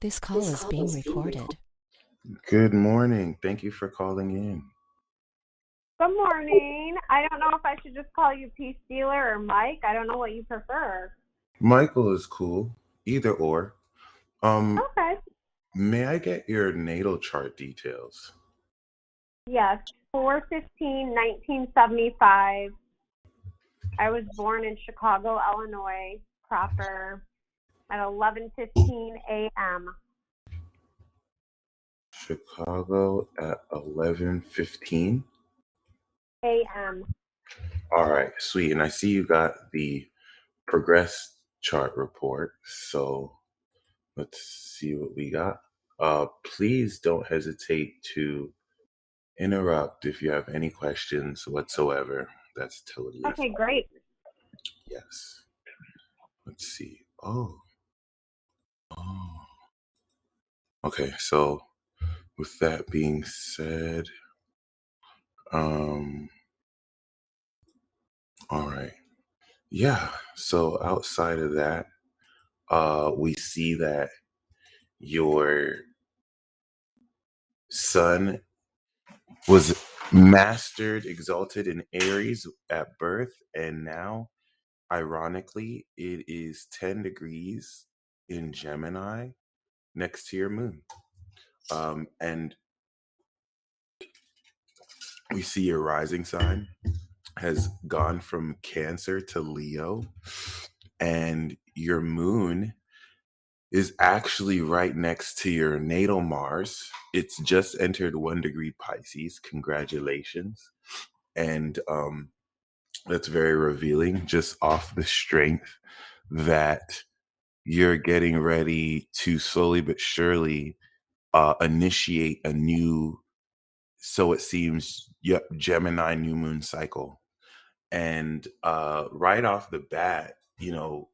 This call is being recorded. Good morning. Thank you for calling in. Good morning. I don't know if I should just call you Peace Dealer or Mike. I don't know what you prefer. Michael is cool. Either or. Um, Okay. may I get your natal chart details? Yes, 4/15/1975. I was born in Chicago, Illinois, proper, at 11:15 a.m. Chicago at 11:15. a.m. All right, sweet. And I see you got the progress chart report. So let's see what we got. Please don't hesitate to interrupt if you have any questions whatsoever. That's totally Okay, fine. great. Yes. Let's see. Oh. Okay, so with that being said, um, all right. Yeah, so outside of that, we see that your sun was mastered, exalted in Aries at birth, and now, ironically, it is 10 degrees in Gemini next to your moon. And we see your rising sign has gone from Cancer to Leo, and your moon is actually right next to your natal Mars. It's just entered 1 degree Pisces. Congratulations. And that's very revealing, just off the strength that you're getting ready to slowly but surely initiate a new, so it seems, yep, Gemini new moon cycle. And right off the bat,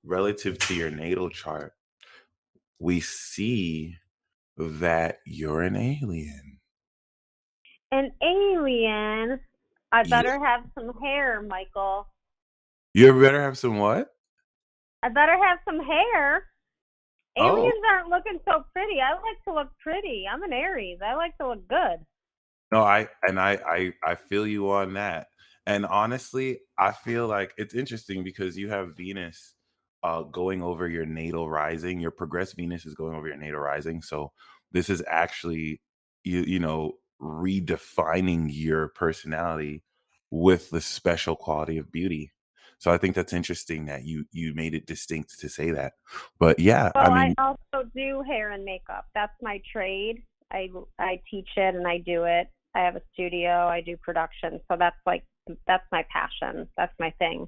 relative to your natal chart, we see that you're an alien. An alien. I Yeah. better have some hair, Michael. You better have some what? I better have some hair. Oh, Aliens aren't looking so pretty. I like to look pretty. I'm an Aries. I like to look good. no, I feel you on that. And honestly, I feel like it's interesting because you have Venus going over your natal rising. Your progressed Venus is going over your natal rising. So this is actually redefining your personality with the special quality of beauty. So I think that's interesting that you made it distinct to say that. But yeah, I Well, I mean, also do hair and makeup. That's my trade. I teach it and I do it. I have a studio. I do production. So that's my passion. That's my thing.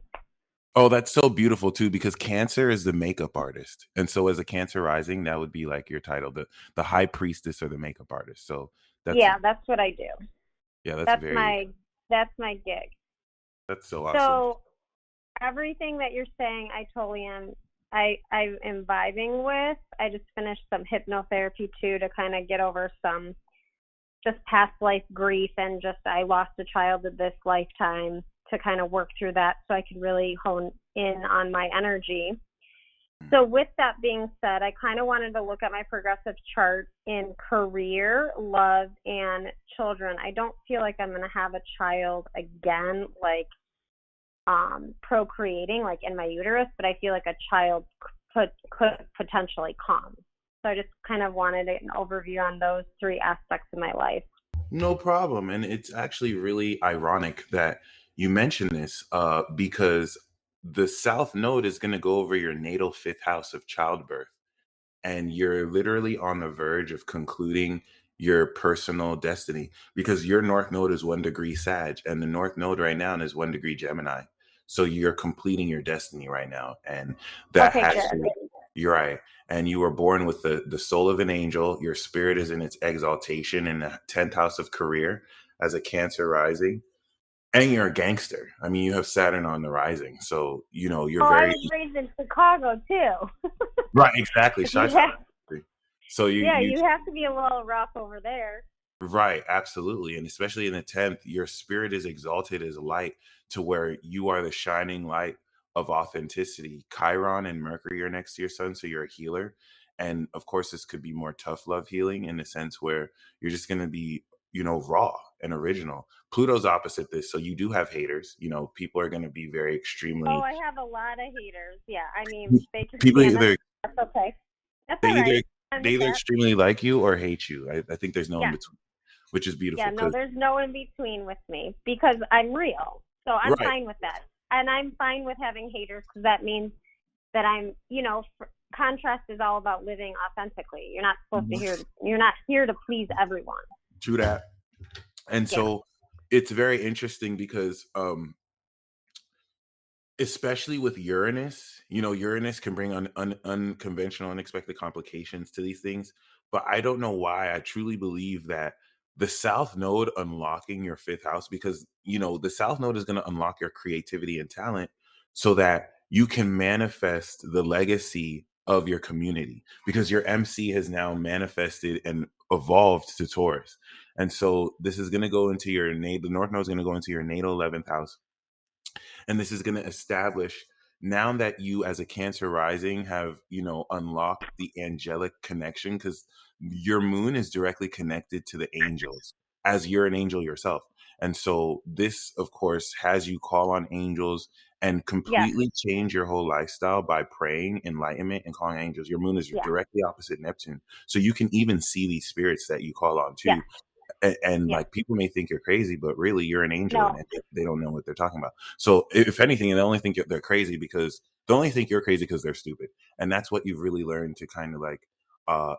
oh, that's so beautiful too, because Cancer is the makeup artist. And so as a Cancer rising, that would be like your title, the high priestess or the makeup artist. So that's Yeah, that's what I do. yeah, that's That's very my that's my gig. that's so awesome. So everything that you're saying, I totally am. I am vibing with. I just finished some hypnotherapy too to kind of get over some just past life grief and just I lost a child in this lifetime to kind of work through that so I could really hone in on my energy. So with that being said, I kind of wanted to look at my progressive chart in career, love, and children. I don't feel like I'm going to have a child again, like procreating, like in my uterus, but I feel like a child could potentially come. So I just kind of wanted an overview on those three aspects of my life. No problem. And it's actually really ironic that you mention this because the South Node is going to go over your natal fifth house of childbirth. And you're literally on the verge of concluding your personal destiny because your North Node is 1 degree Sag, and the North Node right now is 1 degree Gemini. So you're completing your destiny right now. And that Okay, has good. to, you're right. And you were born with the soul of an angel. Your spirit is in its exaltation in the 10th house of career as a Cancer rising. And you're a gangster. I mean, you have Saturn on the rising. So, you're Oh, I very was raised in Chicago too. right. Exactly. you Chi-town. have, So yeah, you you have to be a little rough over there. right, absolutely. And especially in the 10th, your spirit is exalted as light to where you are the shining light of authenticity. Chiron and Mercury are next to your sun, so you're a healer. And of course, this could be more tough love healing in the sense where you're just going to be, raw and original. Pluto's opposite this. So you do have haters. People are going to be very Oh, extremely, I have a lot of haters. Yeah, I mean, they can people stand them. either, That's okay. That's they all either, right. I'm they with either that. extremely like you or hate you. I think there's no in Yeah. between, which is Yeah, beautiful no, because, there's no in between with me because I'm real. So I'm right. fine with that. And I'm fine with having haters because that means that I'm, contrast is all about living authentically. You're not supposed to you're not here to please everyone. True that. And Yeah. so it's very interesting because, especially with Uranus, Uranus can bring unconventional, unexpected complications to these things. But I don't know why. I truly believe that the South Node unlocking your fifth house, because, the South Node is going to unlock your creativity and talent so that you can manifest the legacy of your community, because your MC has now manifested and evolved to Taurus. And so this is going to go into your the North Node is going to go into your natal 11th house. And this is going to establish, now that you as a Cancer rising have, unlocked the angelic connection, because your moon is directly connected to the angels as you're an angel yourself. And so this, of course, has you call on angels and Yeah. completely change your whole lifestyle by praying enlightenment and calling angels. Your moon is Yeah. directly opposite Neptune. So you can even see these spirits that you call on too. Yeah. And Yeah. like, people may think you're crazy, but really you're an angel, No. and they don't know what they're talking about. So if anything, they only think they're crazy because they only think you're crazy because they're stupid. And that's what you've really learned to kind of like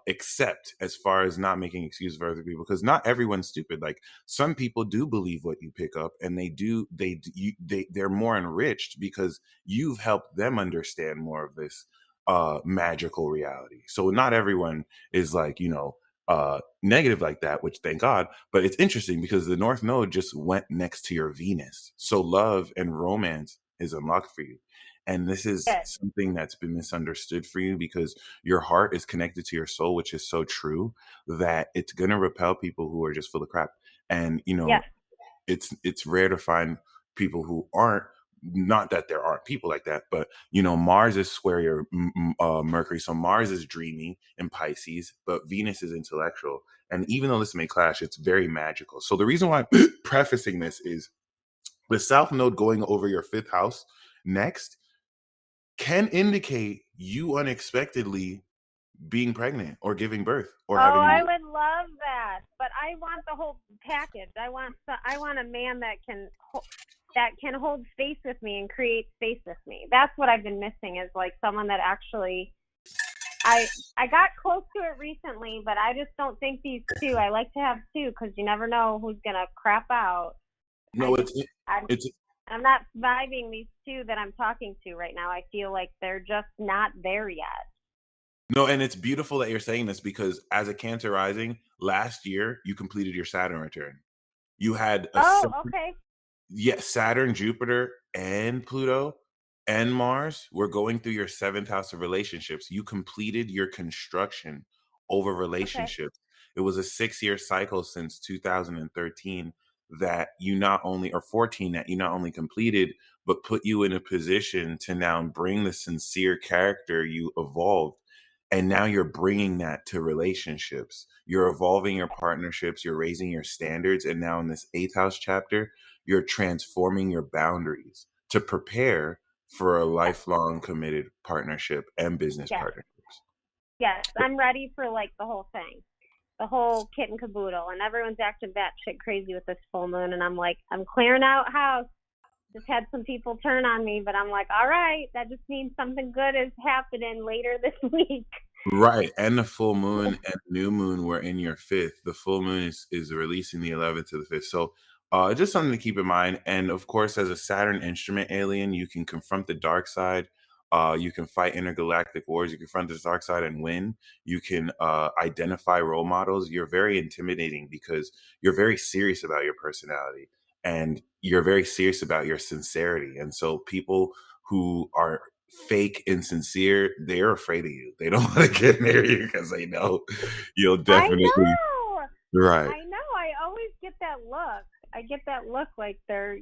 accept, as far as not making excuses for other people, because not everyone's stupid. Like, some people do believe what you pick up, and they're more enriched because you've helped them understand more of this magical reality. So not everyone is like, negative like that, which thank God. But it's interesting because the North Node just went next to your Venus. So love and romance is unlocked for you. And this is Good. something that's been misunderstood for you, because your heart is connected to your soul, which is so true, that it's going to repel people who are just full of crap. And, Yeah. it's rare to find people who aren't, not that there aren't people like that, but Mars is square your Mercury. So Mars is dreamy in Pisces, but Venus is intellectual. And even though this may clash, it's very magical. So the reason why I'm prefacing this is the South Node going over your fifth house next can indicate you unexpectedly being pregnant or giving birth or Oh, having I would love that, but I want the whole package. I want a man that can hold space with me and create space with me. That's what I've been missing, is like someone that actually. I got close to it recently, but I just don't think these two. I like to have two because you never know who's gonna crap out. No, I'm not vibing these two that I'm talking to right now. I feel like they're just not there yet. No, and it's beautiful that you're saying this, because as a Cancer rising, last year you completed your Saturn return. You had Okay. yes, Saturn, Jupiter, and Pluto and Mars were going through your seventh house of relationships. You completed your construction over Okay. relationships. It was a 6-year cycle since 2013 that you not only, or 14, that you not only completed, but put you in a position to now bring the sincere character you evolved. And now you're bringing that to relationships. You're evolving your partnerships. You're raising your standards. And now in this eighth house chapter, you're transforming your boundaries to prepare for a lifelong committed partnership and business Yes. partnerships. Yes, I'm ready for like the whole thing, the whole kit and caboodle, and everyone's acting batshit crazy with this full moon, and I'm like, I'm clearing out house. Just had some people turn on me, but I'm like, all right, that just means something good is happening later this week. Right. And the full moon and new moon were in your fifth. The full moon is releasing the 11th to the 5th. So just something to keep in mind. And of course, as a Saturn instrument alien, you can confront the dark side. You can fight intergalactic wars. You can confront the dark side and win. You can identify role models. You're very intimidating because you're very serious about your personality, and you're very serious about your sincerity. And so people who are fake and sincere, they're afraid of you. They don't want to get near you because they know you'll definitely. I know. Right. I know. I always get that look. I get that look like they're,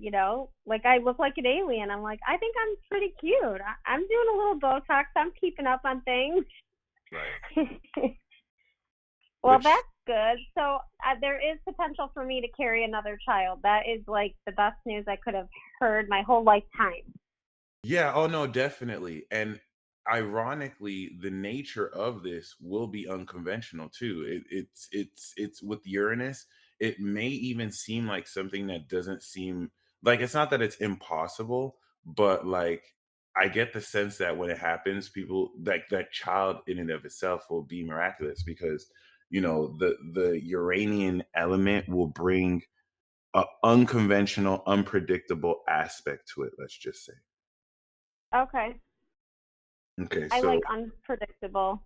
like I look like an alien. I'm like, I think I'm pretty cute. I'm doing a little Botox. I'm keeping up on things. Right. Well, Which, that's good. So there is potential for me to carry another child. That is like the best news I could have heard my whole lifetime. yeah, oh no, definitely. And ironically, the nature of this will be unconventional too. It's with Uranus, it may even seem like something that doesn't seem like, it's not that it's impossible, but like I get the sense that when it happens, people like that child in and of itself will be miraculous because the Uranian element will bring a unconventional, unpredictable aspect to it, let's just say. Okay. Okay, I so like unpredictable.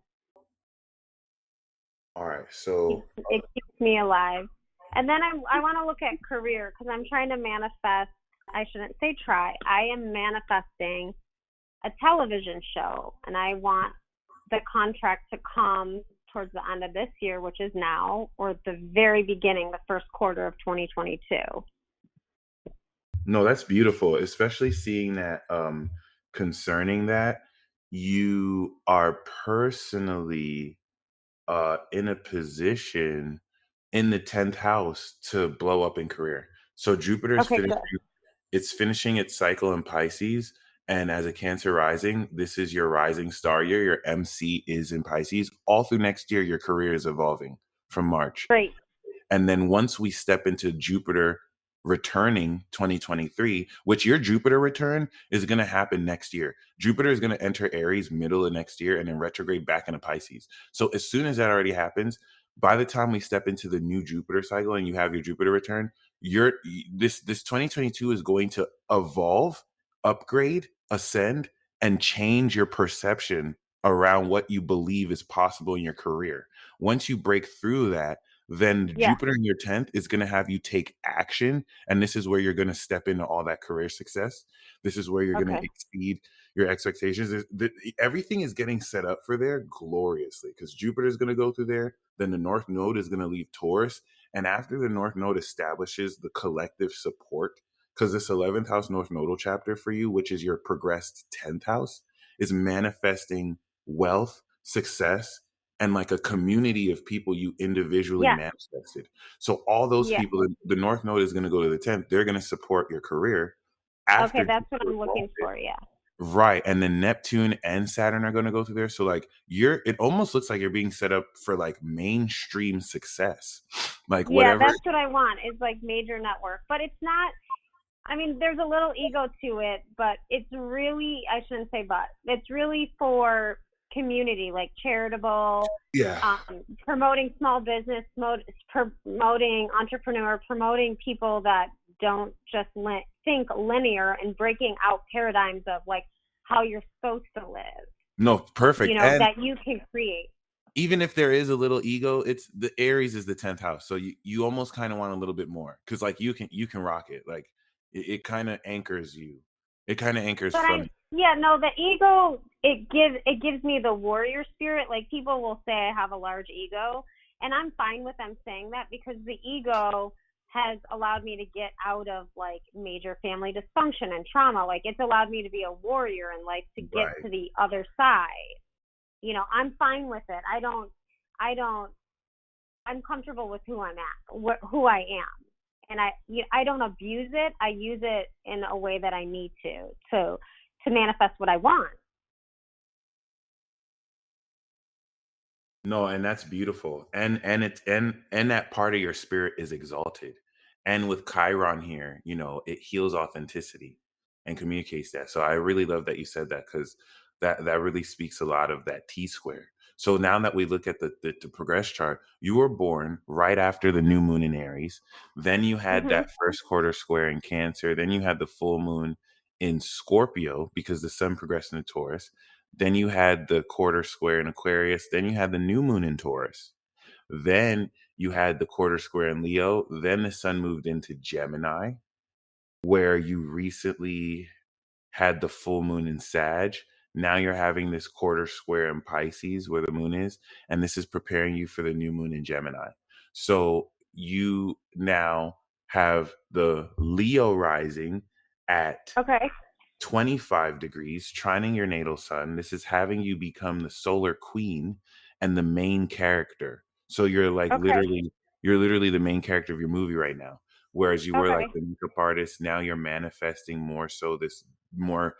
all right, so It keeps me alive. And then I want to look at career because I'm trying to manifest. I shouldn't say try. I am manifesting a television show, and I want the contract to come towards the end of this year, which is now, or the very beginning, the first quarter of 2022. no, that's beautiful, especially seeing that concerning that you are personally in a position in the 10th house to blow up in career. So Jupiter's Okay, finishing good. it's finishing its cycle in Pisces, and as a Cancer rising, this is your rising star year. Your MC is in Pisces. All through next year, your career is evolving from March. Great. And then once we step into Jupiter returning 2023, which your Jupiter return is going to happen next year. Jupiter is going to enter Aries middle of next year and then retrograde back into Pisces. So as soon as that already happens, by the time we step into the new Jupiter cycle and you have your Jupiter return, this 2022 is going to evolve, upgrade, ascend, and change your perception around what you believe is possible in your career. Once you break through that, then Yeah. Jupiter in your 10th is going to have you take action. And this is where you're going to step into all that career success. This is where you're going to Okay. exceed your expectations. Everything is getting set up for there gloriously because Jupiter is going to go through there. Then the North Node is going to leave Taurus. And after the North Node establishes the collective support, because this 11th house North Nodal chapter for you, which is your progressed 10th house, is manifesting wealth, success, and like a community of people you individually Yeah. manifested. So all those Yeah. people, the North Node is going to go to the 10th. They're going to support your career Okay, after that's what Jupiter I'm looking involvement. for. Yeah. Right. And then Neptune and Saturn are going to go through there. So like it almost looks like you're being set up for like mainstream success. Like Yeah, whatever. that's what I want is like major network. But it's not, I mean, there's a little ego to it, but it's really, I shouldn't say but, it's really for community, like charitable, Yeah. promoting small business, promoting entrepreneur, promoting people that don't just think linear and breaking out paradigms of like how you're supposed to live, No, perfect. And that you can create. even if there is a little ego, it's the Aries is the 10th house. So you almost kind of want a little bit more because like you can rock it. Like it kind of anchors you. It kind of anchors But from yeah, no, the ego, it gives me the warrior spirit. Like people will say I have a large ego, and I'm fine with them saying that because the ego has allowed me to get out of like major family dysfunction and trauma. Like it's allowed me to be a warrior and like to get right. to the other side. I'm fine with it. I don't I'm comfortable with who I'm at, who I am, and I don't abuse it. I use it in a way that I need to manifest what I want. No, and that's beautiful. And it's and that part of your spirit is exalted. And with Chiron here, it heals authenticity and communicates that. So I really love that you said that because that really speaks a lot of that T square. So now that we look at the progress chart, you were born right after the new moon in Aries. Then you had Mhm. that first quarter square in Cancer. Then you had the full moon in Scorpio because the sun progressed into Taurus. Then you had the quarter square in Aquarius. Then you had the new moon in Taurus. Then you had the quarter square in Leo. Then the sun moved into Gemini, where you recently had the full moon in Sag. Now you're having this quarter square in Pisces, where the moon is. And this is preparing you for the new moon in Gemini. So you now have the Leo rising at Okay. 25 degrees, trining your natal sun. This is having you become the solar queen and the main character. So you're like Okay. you're literally the main character of your movie right now. Whereas you were like Okay. the makeup artist, now you're manifesting more so this more,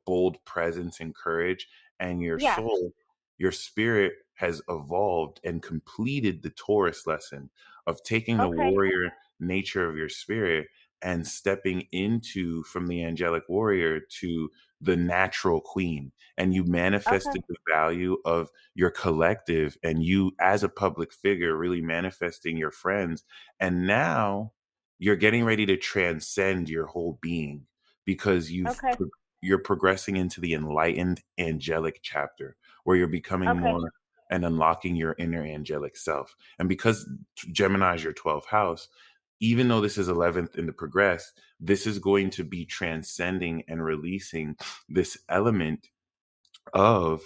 bold presence and courage. And your Yeah. soul, your spirit has evolved and completed the Taurus lesson of taking the Okay. warrior nature of your spirit and stepping into from the angelic warrior to the natural queen. And you Okay. manifested the value of your collective, and you as a public figure really manifesting your friends. And now you're getting ready to transcend your whole being because Okay. you're progressing into the enlightened angelic chapter where you're becoming Okay. more and unlocking your inner angelic self. And because Gemini is your 12th house, even though this is 11th in the progress, this is going to be transcending and releasing this element of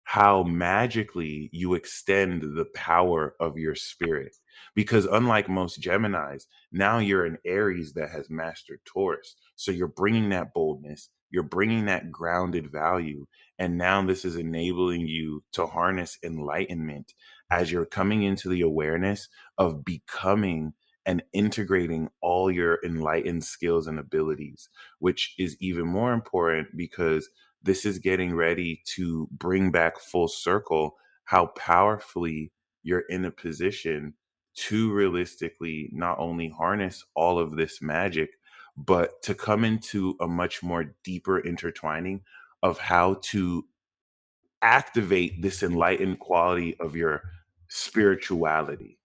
how magically you extend the power of your spirit. Because unlike most Geminis, now you're an Aries that has mastered Taurus. So you're bringing that boldness, you're bringing that grounded value. And now this is enabling you to harness enlightenment as you're coming into the awareness of becoming and integrating all your enlightened skills and abilities, which is even more important because this is getting ready to bring back full circle how powerfully you're in a position to realistically not only harness all of this magic, but to come into a much more deeper intertwining of how to activate this enlightened quality of your spirituality.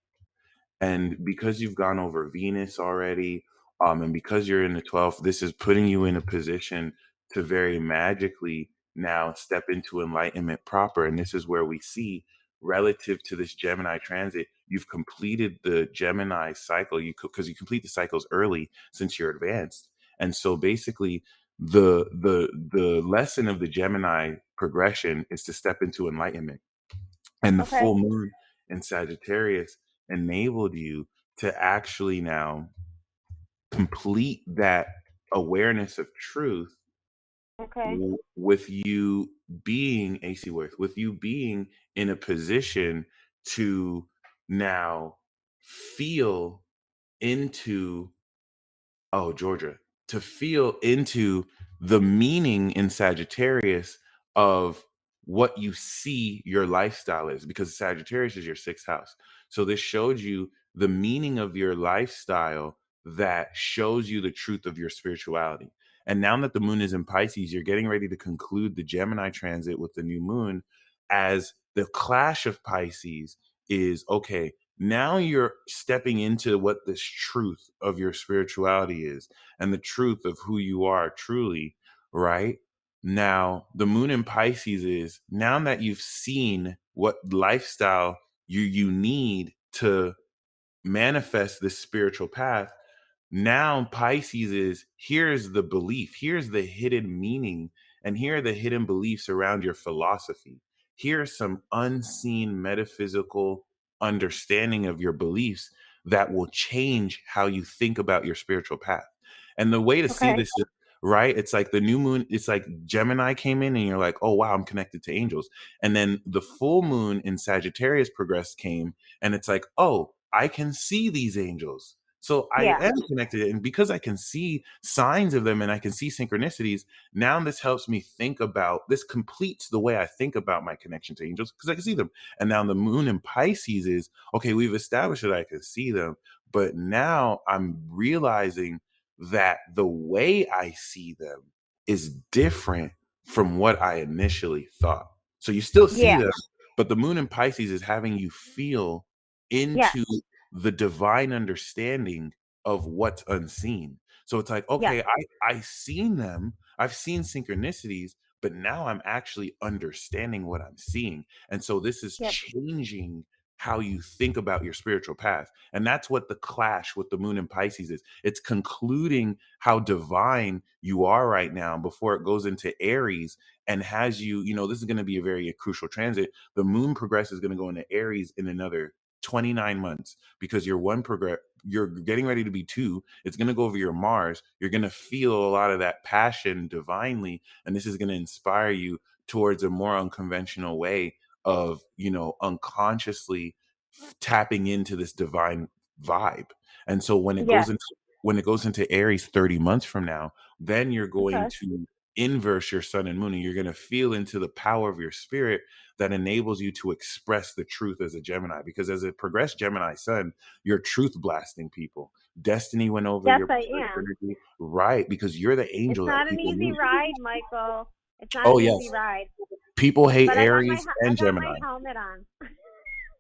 And because you've gone over Venus already, and because you're in the 12th, this is putting you in a position to very magically now step into enlightenment proper. And this is where we see, relative to this Gemini transit, you've completed the Gemini cycle. Because you complete the cycles early since you're advanced. And so basically, the lesson of the Gemini progression is to step into enlightenment, and the Okay. full moon in Sagittarius enabled you to actually now complete that awareness of truth Okay. with you being AC Worth, with you being in a position to now feel into, oh, Georgia, to feel into the meaning in Sagittarius of what you see your lifestyle is, because Sagittarius is your 6th house. So this showed you the meaning of your lifestyle that shows you the truth of your spirituality. And now that the moon is in Pisces, you're getting ready to conclude the Gemini transit with the new moon, as the clash of Pisces is okay. Now you're stepping into what this truth of your spirituality is and the truth of who you are truly, right? Now, the moon in Pisces is, now that you've seen what lifestyle you need to manifest this spiritual path, now Pisces is, here's the belief, here's the hidden meaning, and here are the hidden beliefs around your philosophy. Here's some unseen metaphysical understanding of your beliefs that will change how you think about your spiritual path. And the way to see Okay. this is, right, it's like the new moon, it's like Gemini came in and you're like, oh wow, I'm connected to angels. And then the full moon in Sagittarius progress came, and it's like, oh, I can see these angels. So I Yeah. am connected. And because I can see signs of them and I can see synchronicities, now this helps me think about, this completes the way I think about my connection to angels because I can see them. And now the moon in Pisces is, okay, we've established that I can see them, but now I'm realizing that the way I see them is different from what I initially thought. So you still see Yeah. them, but the moon in Pisces is having you feel Yeah. into the divine understanding of what's unseen. So it's like, Yeah. okay, I seen them, I've seen synchronicities, but now I'm actually understanding what I'm seeing. And so this is Yep. changing how you think about your spiritual path. And that's what the clash with the moon in Pisces is. It's concluding how divine you are right now before it goes into Aries and has you, this is going to be a very crucial transit. The moon progress is going to go into Aries in another 29 months, because your you're getting ready to be 2. It's going to go over your Mars. You're going to feel a lot of that passion divinely, and this is going to inspire you towards a more unconventional way of, unconsciously tapping into this divine vibe. And so Yes. when it goes into Aries 30 months from now, then you're going Okay. to inverse your sun and moon, and you're going to feel into the power of your spirit that enables you to express the truth as a Gemini. Because as a progressed Gemini sun, you're truth blasting people. Destiny went over Yes, your I am. energy, right? Because you're the It's angel that not an people easy need. ride, Michael. It's not Oh an yes, easy ride. people hate But Aries I and got my Gemini. helmet on.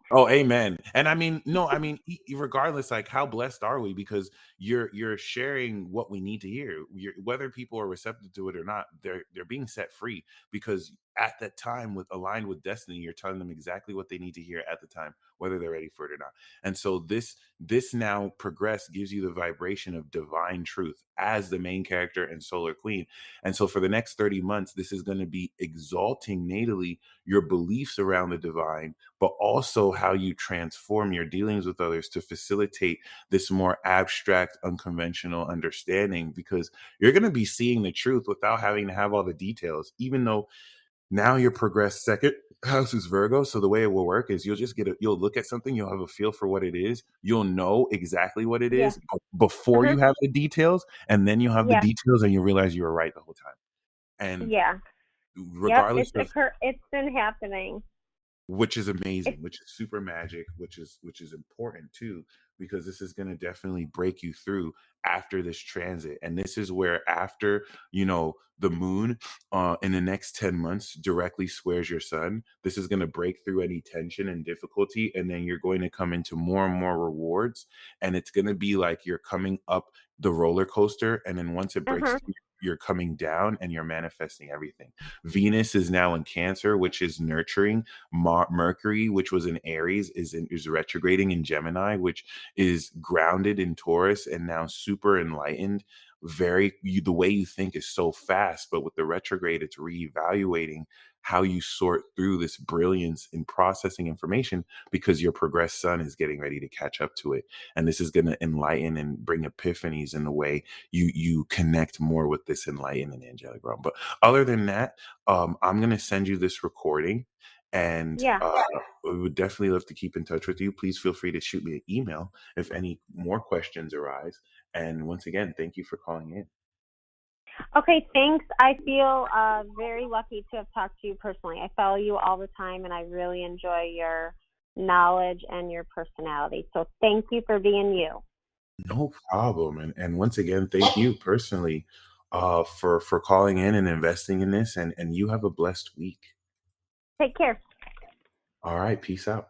Oh, amen. And I mean, no, I mean, regardless, like, how blessed are we? Because you're sharing what we need to hear. Whether people are receptive to it or not, they're being set free, because at that time, with aligned with destiny, you're telling them exactly what they need to hear at the time, whether they're ready for it or not. And so this now progress gives you the vibration of divine truth as the main character and solar queen. And so for the next 30 months, this is going to be exalting natally your beliefs around the divine, but also how you transform your dealings with others to facilitate this more abstract, unconventional understanding, because you're going to be seeing the truth without having to have all the details, even though now your progressed second house is Virgo. So the way it will work is you'll look at something, you'll have a feel for what it is, you'll know exactly what it Yeah. is before Uh-huh. you have the details, and then you'll have the Yeah. details and you realize you were right the whole time. And Yeah. Yep. regardless of, It's been happening. which is amazing, It's which is super magic, which is important too, because this is going to definitely break you through after this transit. And this is where, after the moon in the next 10 months directly squares your sun, this is going to break through any tension and difficulty, and then you're going to come into more and more rewards, and it's going to be like you're coming up the roller coaster, and then once it breaks uh-huh. through, you're coming down and you're manifesting everything. Venus is now in Cancer, which is nurturing. Mercury, which was in Aries, is retrograding in Gemini, which is grounded in Taurus and now super enlightened. The way you think is so fast, but with the retrograde, it's reevaluating how you sort through this brilliance in processing information, because your progressed sun is getting ready to catch up to it, and this is going to enlighten and bring epiphanies in the way you connect more with this enlightened and angelic realm. But other than that, I'm going to send you this recording, and Yeah. we would definitely love to keep in touch with you. Please feel free to shoot me an email if any more questions arise. And once again, thank you for calling in. Okay, thanks. I feel very lucky to have talked to you personally. I follow you all the time, and I really enjoy your knowledge and your personality. So thank you for being you. No problem. And once again, thank you personally for calling in and investing in this. And you have a blessed week. Take care. All right. Peace out.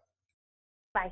Bye.